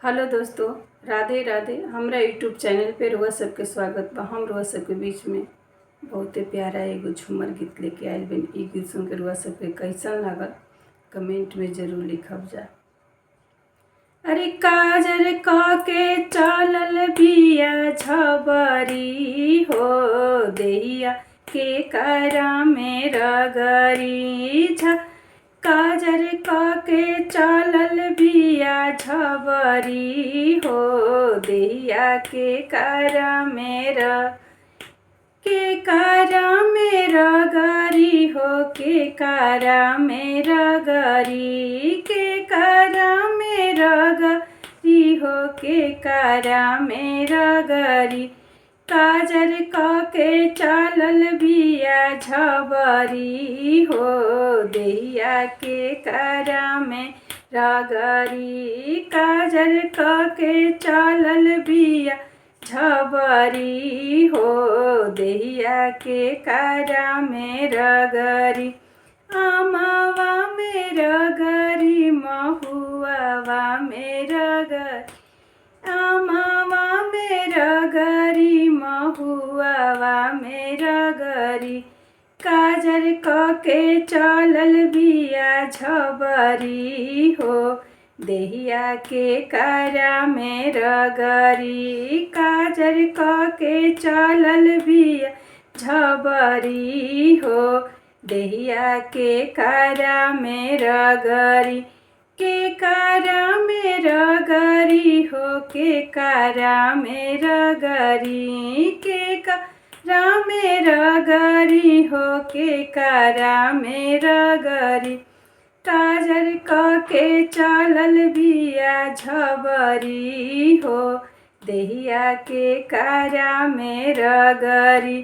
Hello दोस्तों, राधे राधे। हमरा YouTube channel पे रुआ सबके स्वागत बा। हम रुआ सबके बीच में बहुते प्यारा एगो झूमर गीत लेके आयल बन। ई गीत सुन के रुआ सबके कैसन लागल कमेंट में जरूर लिखब जा। अरे काजर के चलल बिया झबरी हो, देहिया के करा में रगरी काजर के चलल बिया झबरी हो, देहिया के करा मेरा के करा मेरा गरी हो, के करा मेरा गरी, के करा मेरा गरी हो, के करा मेरा गरी काजर के चलल बिया झबरी हो, देहिया के करा में रगरी काजर के चलल बिया झबरी हो, देहिया के करा में रगरी आमावा में रगरी महुआवा में रगरी आमावा में रगरी महुआवा में रगरी काजर के चलल बिया झबरी हो, देहिया के करा में रगरी काजर के चलल बिया झबरी हो, देहिया के करा में रगरी के करा में रगरी हो, के करा में रगरी के करा में रगरी हो, के करा में रगरी काजर के चलल बिया झबरी हो, देहिया के करा में रगरी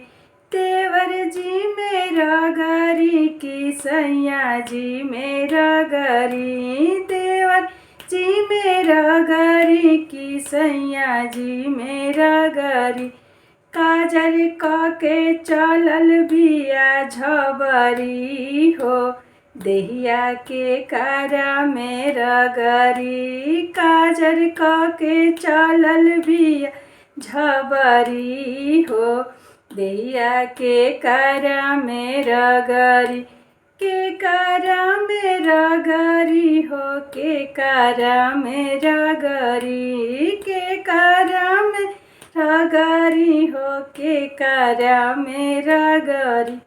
देवर जी में रगरी की सैया जी में रगरी देवर जी में रगरी की सैया जी में रगरी काजर के चलल बिया झबरी हो, देहिया के करा में रगरी काजर के चलल बिया झबरी हो, देहिया के करा में रगरी के करा में रगरी हो, के करा में रगरी के करा में रगरी हो, के करा में रगरी।